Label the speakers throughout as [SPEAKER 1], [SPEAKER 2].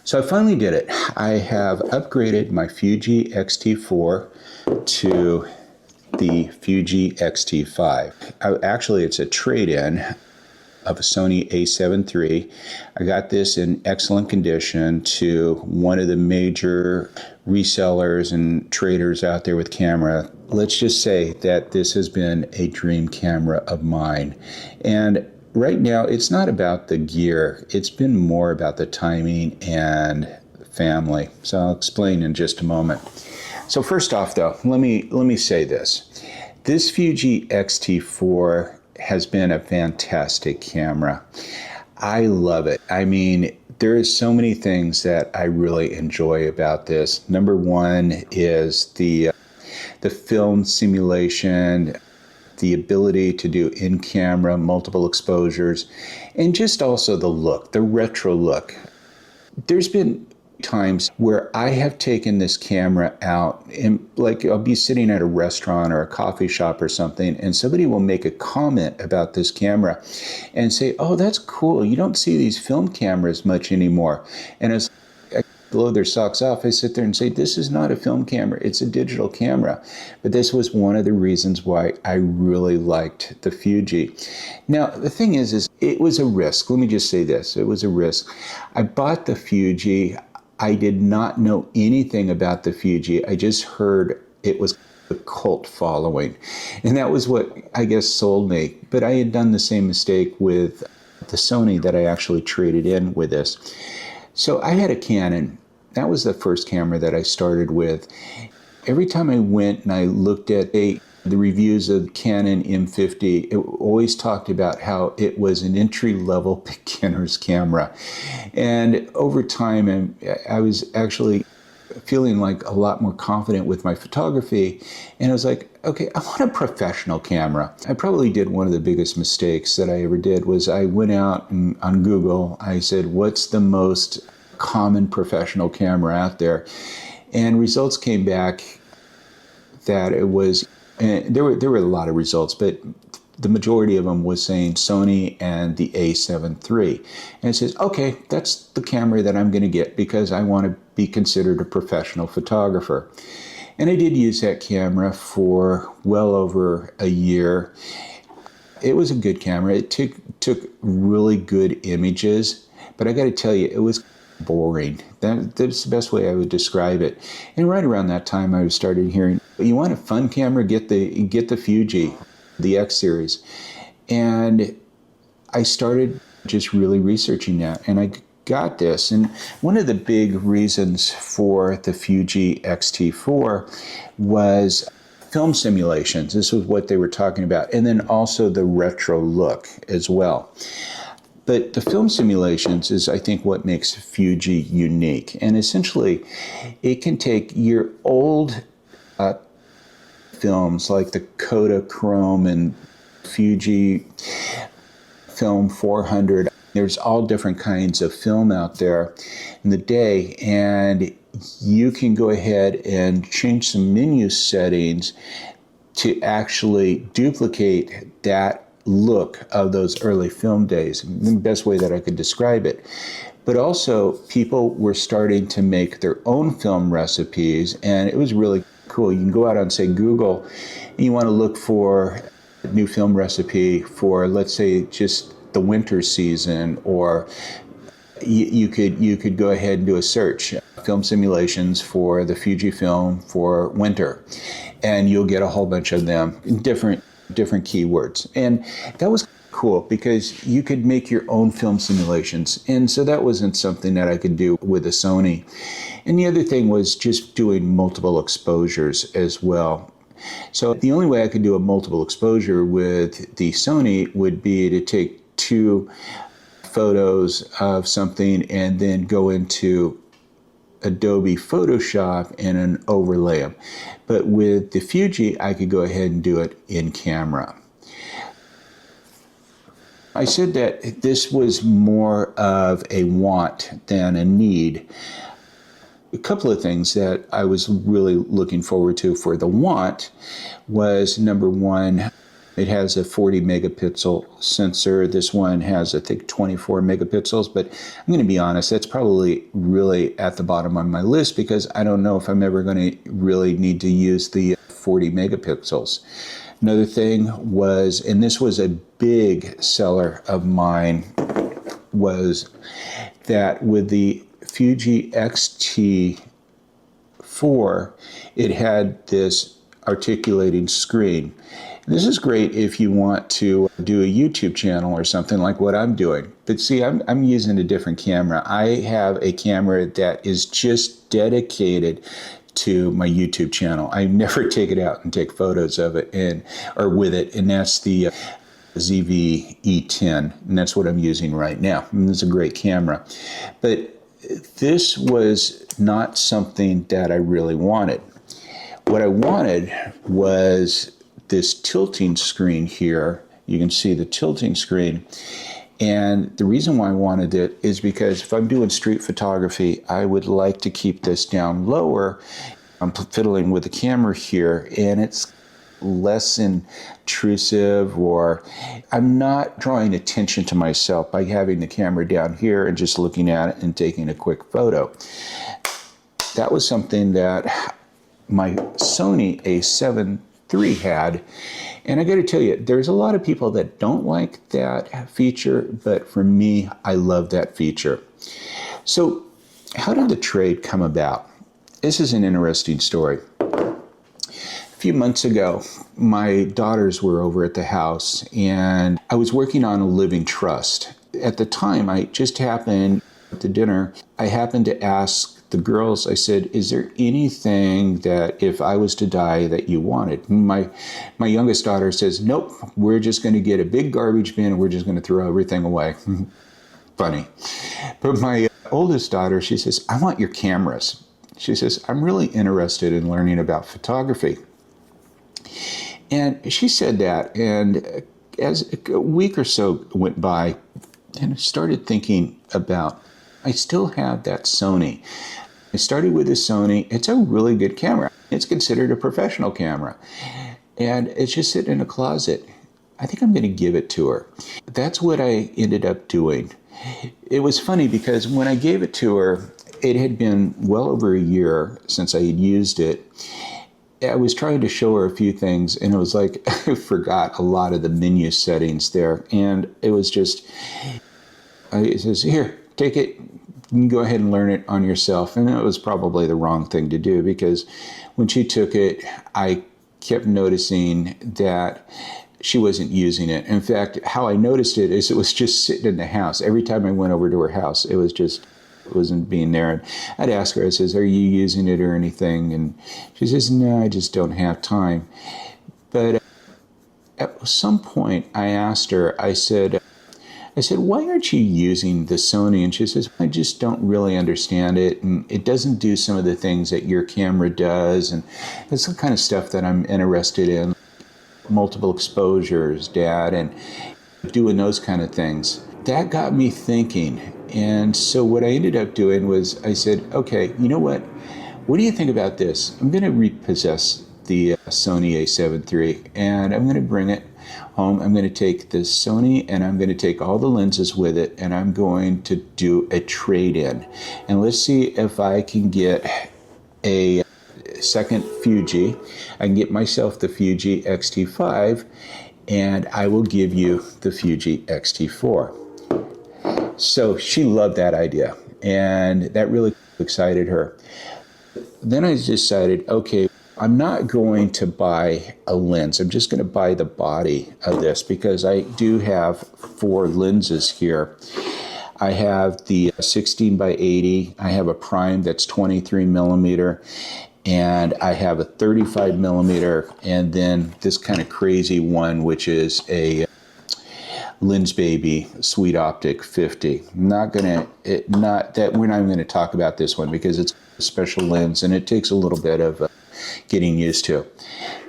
[SPEAKER 1] So I finally did it. I have upgraded my Fuji X-T4 to the Fuji X-T5. Actually, it's a trade-in of a Sony a7 III. I got this in excellent condition to one of the major resellers and traders out there with camera. Let's just say that this has been a dream camera of mine. And right now, it's not about the gear. It's been more about the timing and family. So I'll explain in just a moment. So first off, though, let me say this. This Fuji X-T4 has been a fantastic camera. I love it. I mean, there is so many things that I really enjoy about this. Number one is the film simulation, the ability to do in-camera multiple exposures, and just also the look, the retro look. There's been times where I have taken this camera out and I'll be sitting at a restaurant or a coffee shop or something, and somebody will make a comment about this camera and say, "Oh, that's cool. You don't see these film cameras much anymore." And as I blow their socks off, I sit there and say, "This is not a film camera. It's a digital camera." But this was one of the reasons why I really liked the Fuji. Now, the thing is it was a risk. Let me just say this. It was a risk. I bought the Fuji. I did not know anything about the Fuji. I just heard it was a cult following. And that was what, I guess, sold me. But I had done the same mistake with the Sony that I actually traded in with this. So I had a Canon. That was the first camera that I started with. Every time I went and I looked at the reviews of Canon M50, it always talked about how it was an entry-level beginner's camera. And over time, I was actually feeling like a lot more confident with my photography. And I was like, okay, I want a professional camera. I probably did one of the biggest mistakes that I ever did was I went out and on Google, I said, what's the most common professional camera out there? And results came back that it was, and there were a lot of results, but the majority of them was saying Sony and the a7 III. And it says, okay, that's the camera that I'm going to get because I want to be considered a professional photographer. And I did use that camera for well over a year. It was a good camera. It took really good images, but I got to tell you, it was boring. That's the best way I would describe it. And right around that time, I started hearing, you want a fun camera? Get the Fuji, the X series. And I started just really researching that, and I got this. And one of the big reasons for the Fuji X-T4 was film simulations. This was what they were talking about. And then also the retro look as well. But the film simulations is, I think, what makes Fuji unique. And essentially, it can take your old films like the Kodachrome and Fuji Film 400. There's all different kinds of film out there in the day, and you can go ahead and change some menu settings to actually duplicate that look of those early film days, the best way that I could describe it. But also, people were starting to make their own film recipes, and it was really cool. You can go out on, say, Google, and you want to look for a new film recipe for, let's say, just the winter season, or you could go ahead and do a search, film simulations for the Fujifilm for winter, and you'll get a whole bunch of them, different keywords. And that was cool because you could make your own film simulations. And so that wasn't something that I could do with a Sony. And the other thing was just doing multiple exposures as well. So the only way I could do a multiple exposure with the Sony would be to take two photos of something and then go into Adobe Photoshop and an overlay them. But with the Fuji, I could go ahead and do it in camera. I said that this was more of a want than a need. A couple of things that I was really looking forward to for the want was, number one, It has a 40 megapixel sensor. This one has, I think, 24 megapixels, but I'm going to be honest, that's probably really at the bottom of my list because I don't know if I'm ever going to really need to use the 40 megapixels. Another thing was, and this was a big seller of mine, was that with the Fuji X-T4, it had this articulating screen. This is great if you want to do a YouTube channel or something like what I'm doing. But see, I'm using a different camera. I have a camera that is just dedicated to my YouTube channel. I never take it out and take photos of it or with it, and that's the ZV-E10, and that's what I'm using right now. And it's a great camera. But this was not something that I really wanted. What I wanted was this tilting screen here. You can see the tilting screen. And the reason why I wanted it is because if I'm doing street photography, I would like to keep this down lower. I'm fiddling with the camera here, and it's less intrusive, or I'm not drawing attention to myself by having the camera down here and just looking at it and taking a quick photo. That was something that my Sony A7 III had, and I got to tell you, there's a lot of people that don't like that feature, but for me, I love that feature. So how did the trade come about? This is an interesting story. A few months ago, my daughters were over at the house, and I was working on a living trust. At the time, I just happened to dinner, I happened to ask the girls, I said, is there anything that if I was to die that you wanted? My youngest daughter says, nope, we're just going to get a big garbage bin and we're just going to throw everything away. Funny. But my oldest daughter, she says, I want your cameras. She says, I'm really interested in learning about photography. And she said that, and as a week or so went by, and I started thinking about, I still have that Sony. I started with the Sony. It's a really good camera. It's considered a professional camera. And it's just sitting in a closet. I think I'm going to give it to her. That's what I ended up doing. It was funny because when I gave it to her, it had been well over a year since I had used it. I was trying to show her a few things, and it was like I forgot a lot of the menu settings there. And it was just, it says, here, take it. You can go ahead and learn it on yourself. And it was probably the wrong thing to do because when she took it, I kept noticing that she wasn't using it. In fact, how I noticed it is it was just sitting in the house. Every time I went over to her house, it wasn't being there. And I'd ask her, I says, are you using it or anything? And she says, no, I just don't have time. But at some point I asked her, I said, why aren't you using the Sony? And she says, I just don't really understand it. And it doesn't do some of the things that your camera does. And it's the kind of stuff that I'm interested in. Multiple exposures, Dad, and doing those kind of things. That got me thinking. And so what I ended up doing was I said, okay, you know what? What do you think about this? I'm going to repossess the Sony A7 III, and I'm going to bring it home. I'm going to take the Sony and I'm going to take all the lenses with it, and I'm going to do a trade-in. And let's see if I can get a second Fuji. I can get myself the Fuji X-T5, and I will give you the Fuji X-T4. So she loved that idea, and that really excited her. Then I decided, okay, I'm not going to buy a lens. I'm just going to buy the body of this because I do have 4 lenses here. I have the 16 by 80. I have a prime that's 23 millimeter. And I have a 35 millimeter. And then this kind of crazy one, which is a Lens Baby Sweet Optic 50. We're not even going to talk about this one because it's a special lens and it takes a little bit of getting used to.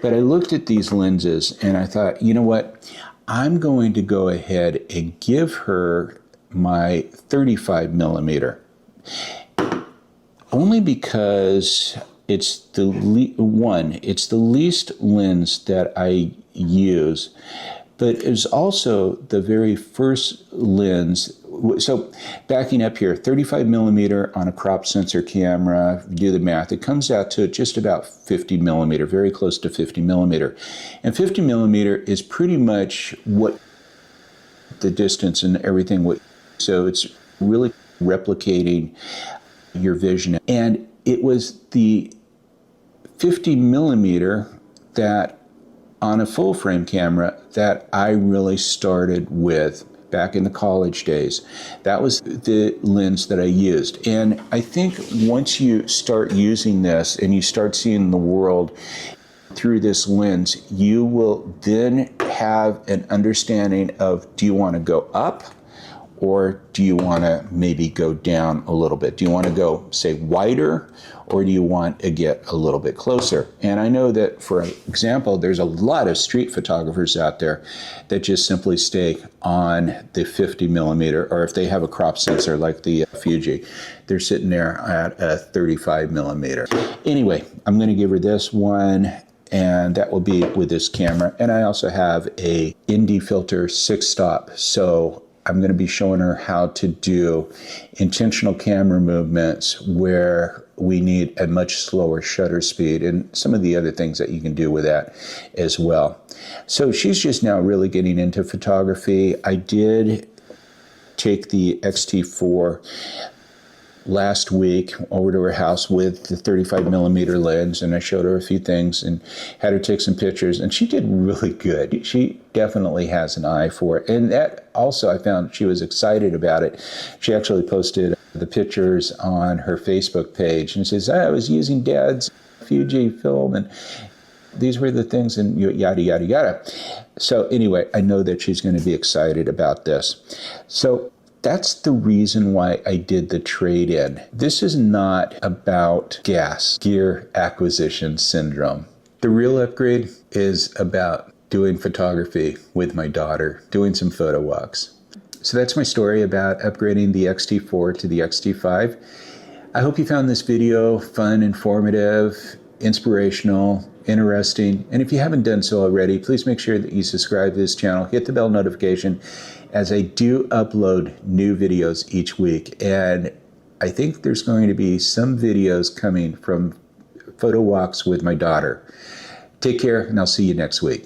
[SPEAKER 1] But I looked at these lenses and I thought, you know what? I'm going to go ahead and give her my 35 millimeter. Only because it's the it's the least lens that I use, but it's also the very first lens. So backing up here, 35 millimeter on a crop sensor camera, do the math, it comes out to just about 50 millimeter, very close to 50 millimeter. And 50 millimeter is pretty much what the distance and everything, so it's really replicating your vision. And it was the 50 millimeter that on a full frame camera that I really started with back in the college days. That was the lens that I used. And I think once you start using this and you start seeing the world through this lens, you will then have an understanding of, do you want to go up or do you want to maybe go down a little bit? Do you want to go, say, wider, or do you want to get a little bit closer? And I know that, for example, there's a lot of street photographers out there that just simply stay on the 50 millimeter, or if they have a crop sensor like the Fuji, they're sitting there at a 35 millimeter. Anyway, I'm going to give her this one, and that will be with this camera. And I also have a ND filter 6-stop, so I'm going to be showing her how to do intentional camera movements where we need a much slower shutter speed and some of the other things that you can do with that as well. So she's just now really getting into photography. I did take the X-T4 last week over to her house with the 35 millimeter lens, and I showed her a few things and had her take some pictures, and she did really good. She definitely has an eye for it, and that also, I found she was excited about it. She actually posted the pictures on her Facebook page and says, I was using Dad's Fujifilm and these were the things, and yada yada yada. So anyway, I know that she's going to be excited about this. So that's the reason why I did the trade-in. This is not about gear acquisition syndrome. The real upgrade is about doing photography with my daughter, doing some photo walks. So that's my story about upgrading the X-T4 to the X-T5. I hope you found this video fun, informative, inspirational, interesting. And if you haven't done so already, please make sure that you subscribe to this channel, hit the bell notification, as I do upload new videos each week. And I think there's going to be some videos coming from photo walks with my daughter. Take care, and I'll see you next week.